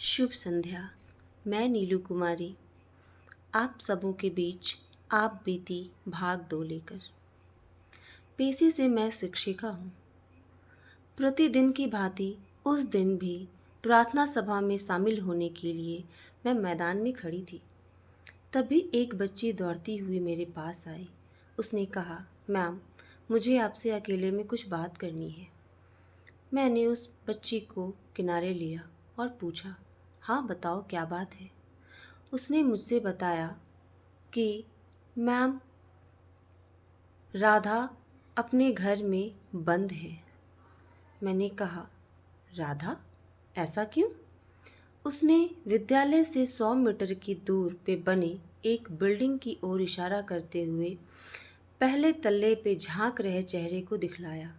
शुभ संध्या। मैं नीलू कुमारी आप सबों के बीच आप बीती भाग दो लेकर। पेशे से मैं शिक्षिका हूँ। प्रतिदिन की भांति उस दिन भी प्रार्थना सभा में शामिल होने के लिए मैं मैदान में खड़ी थी। तभी एक बच्ची दौड़ती हुई मेरे पास आई। उसने कहा, मैम, मुझे आपसे अकेले में कुछ बात करनी है। मैंने उस बच्ची को किनारे लिया और पूछा, हाँ बताओ क्या बात है। उसने मुझसे बताया कि मैम, राधा अपने घर में बंद है। मैंने कहा, राधा, ऐसा क्यों? उसने विद्यालय से 100 मीटर की दूर पे बने एक बिल्डिंग की ओर इशारा करते हुए पहले तल्ले पे झांक रहे चेहरे को दिखलाया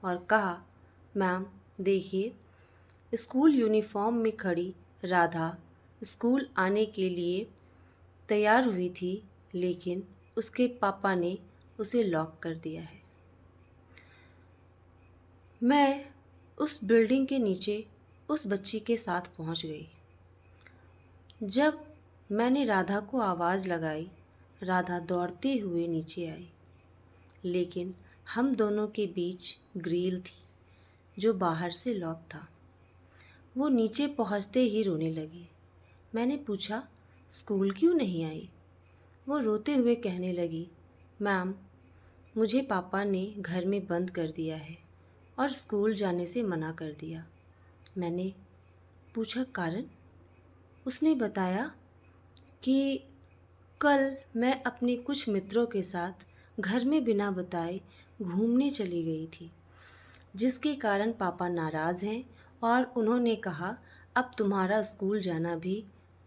और कहा, मैम देखिए, स्कूल यूनिफॉर्म में खड़ी राधा स्कूल आने के लिए तैयार हुई थी, लेकिन उसके पापा ने उसे लॉक कर दिया है। मैं उस बिल्डिंग के नीचे उस बच्ची के साथ पहुंच गई। जब मैंने राधा को आवाज़ लगाई, राधा दौड़ते हुए नीचे आई, लेकिन हम दोनों के बीच ग्रिल थी जो बाहर से लॉक था। वो नीचे पहुंचते ही रोने लगी। मैंने पूछा, स्कूल क्यों नहीं आई? वो रोते हुए कहने लगी, मैम, मुझे पापा ने घर में बंद कर दिया है और स्कूल जाने से मना कर दिया। मैंने पूछा, कारण? उसने बताया कि कल मैं अपने कुछ मित्रों के साथ घर में बिना बताए घूमने चली गई थी, जिसके कारण पापा नाराज़ हैं और उन्होंने कहा अब तुम्हारा स्कूल जाना भी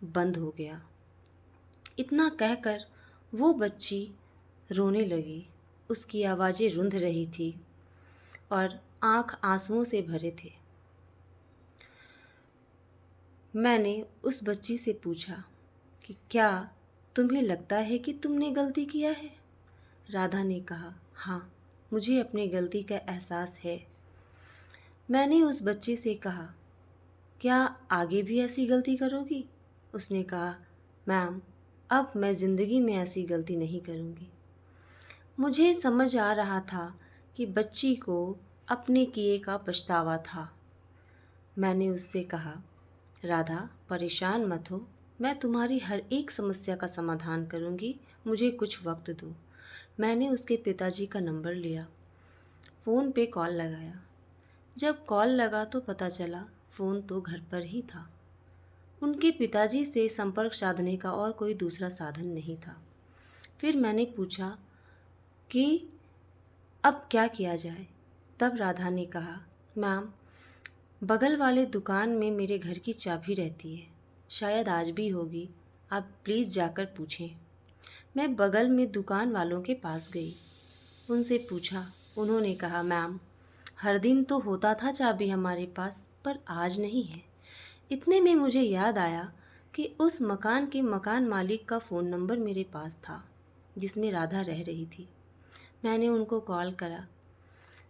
बंद हो गया। इतना कहकर वो बच्ची रोने लगी। उसकी आवाज़ें रुंध रही थी और आँख आंसुओं से भरे थे। मैंने उस बच्ची से पूछा कि क्या तुम्हें लगता है कि तुमने गलती किया है? राधा ने कहा, हाँ, मुझे अपनी गलती का एहसास है। मैंने उस बच्ची से कहा, क्या आगे भी ऐसी गलती करोगी? उसने कहा, मैम, अब मैं ज़िंदगी में ऐसी गलती नहीं करूँगी। मुझे समझ आ रहा था कि बच्ची को अपने किए का पछतावा था। मैंने उससे कहा, राधा, परेशान मत हो, मैं तुम्हारी हर एक समस्या का समाधान करूँगी, मुझे कुछ वक्त दो। मैंने उसके पिताजी का नंबर लिया, फ़ोन पे कॉल लगाया। जब कॉल लगा तो पता चला फ़ोन तो घर पर ही था। उनके पिताजी से संपर्क साधने का और कोई दूसरा साधन नहीं था। फिर मैंने पूछा कि अब क्या किया जाए? तब राधा ने कहा, मैम, बगल वाले दुकान में मेरे घर की चाबी रहती है, शायद आज भी होगी, आप प्लीज़ जाकर पूछें। मैं बगल में दुकान वालों के पास गई, उनसे पूछा। उन्होंने कहा, मैम, हर दिन तो होता था चाबी हमारे पास, पर आज नहीं है। इतने में मुझे याद आया कि उस मकान के मकान मालिक का फ़ोन नंबर मेरे पास था, जिसमें राधा रह रही थी। मैंने उनको कॉल करा,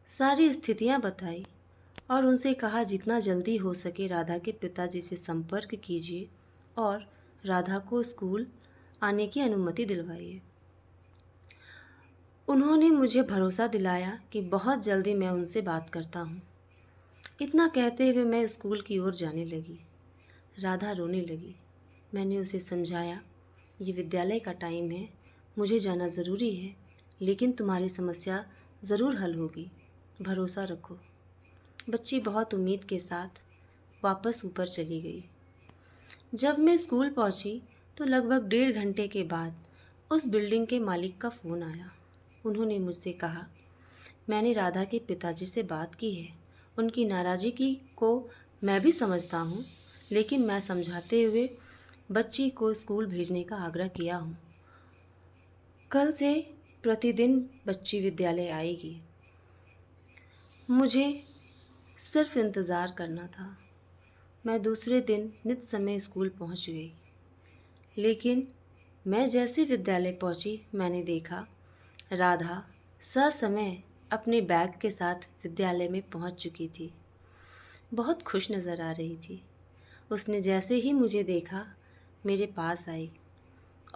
सारी स्थितियाँ बताई और उनसे कहा जितना जल्दी हो सके राधा के पिताजी से संपर्क कीजिए और राधा को स्कूल आने की अनुमति दिलवाइए। उन्होंने मुझे भरोसा दिलाया कि बहुत जल्दी मैं उनसे बात करता हूँ। इतना कहते हुए मैं स्कूल की ओर जाने लगी। राधा रोने लगी। मैंने उसे समझाया, ये विद्यालय का टाइम है, मुझे जाना ज़रूरी है, लेकिन तुम्हारी समस्या ज़रूर हल होगी, भरोसा रखो। बच्ची बहुत उम्मीद के साथ वापस ऊपर चली गई। जब मैं स्कूल पहुंची तो लगभग 1.5 घंटे के बाद उस बिल्डिंग के मालिक का फ़ोन आया। उन्होंने मुझसे कहा, मैंने राधा के पिताजी से बात की है, उनकी नाराज़गी को मैं भी समझता हूँ, लेकिन मैं समझाते हुए बच्ची को स्कूल भेजने का आग्रह किया हूँ। कल से प्रतिदिन बच्ची विद्यालय आएगी। मुझे सिर्फ इंतज़ार करना था। मैं दूसरे दिन नित समय स्कूल पहुँच गई, लेकिन मैं जैसे विद्यालय पहुँची, मैंने देखा राधा ससमय अपने बैग के साथ विद्यालय में पहुँच चुकी थी। बहुत खुश नज़र आ रही थी। उसने जैसे ही मुझे देखा मेरे पास आई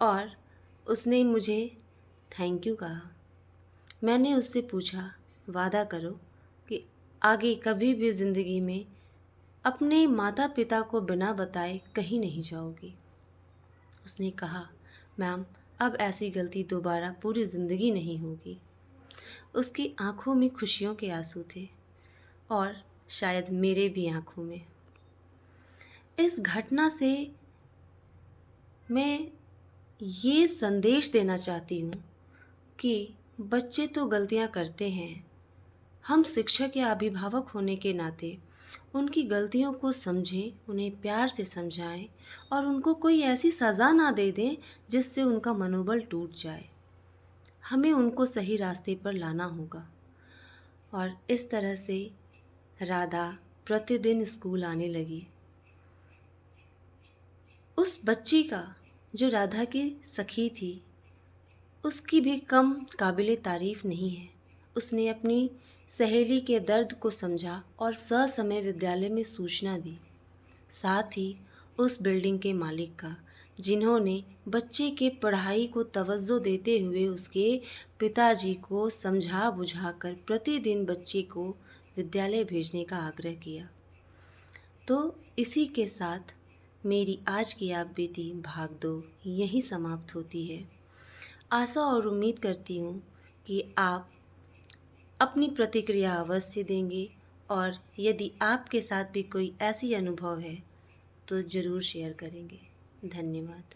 और उसने मुझे थैंक यू कहा। मैंने उससे पूछा, वादा करो कि आगे कभी भी ज़िंदगी में अपने माता पिता को बिना बताए कहीं नहीं जाओगी। उसने कहा, मैम अब ऐसी गलती दोबारा पूरी ज़िंदगी नहीं होगी। उसकी आंखों में खुशियों के आंसू थे और शायद मेरे भी आंखों में। इस घटना से मैं ये संदेश देना चाहती हूँ कि बच्चे तो गलतियाँ करते हैं। हम शिक्षक या अभिभावक होने के नाते उनकी गलतियों को समझें, उन्हें प्यार से समझाएं और उनको कोई ऐसी सज़ा ना दे दें जिससे उनका मनोबल टूट जाए। हमें उनको सही रास्ते पर लाना होगा। और इस तरह से राधा प्रतिदिन स्कूल आने लगी। उस बच्ची का जो राधा की सखी थी, उसकी भी कम काबिले तारीफ़ नहीं है। उसने अपनी सहेली के दर्द को समझा और ससमय विद्यालय में सूचना दी। साथ ही उस बिल्डिंग के मालिक का, जिन्होंने बच्चे के पढ़ाई को तवज्जो देते हुए उसके पिताजी को समझा बुझाकर प्रतिदिन बच्चे को विद्यालय भेजने का आग्रह किया। तो इसी के साथ मेरी आज की आप बीती भाग दो यहीं समाप्त होती है। आशा और उम्मीद करती हूँ कि आप अपनी प्रतिक्रिया अवश्य देंगे और यदि आपके साथ भी कोई ऐसी अनुभव है तो ज़रूर शेयर करेंगे। धन्यवाद।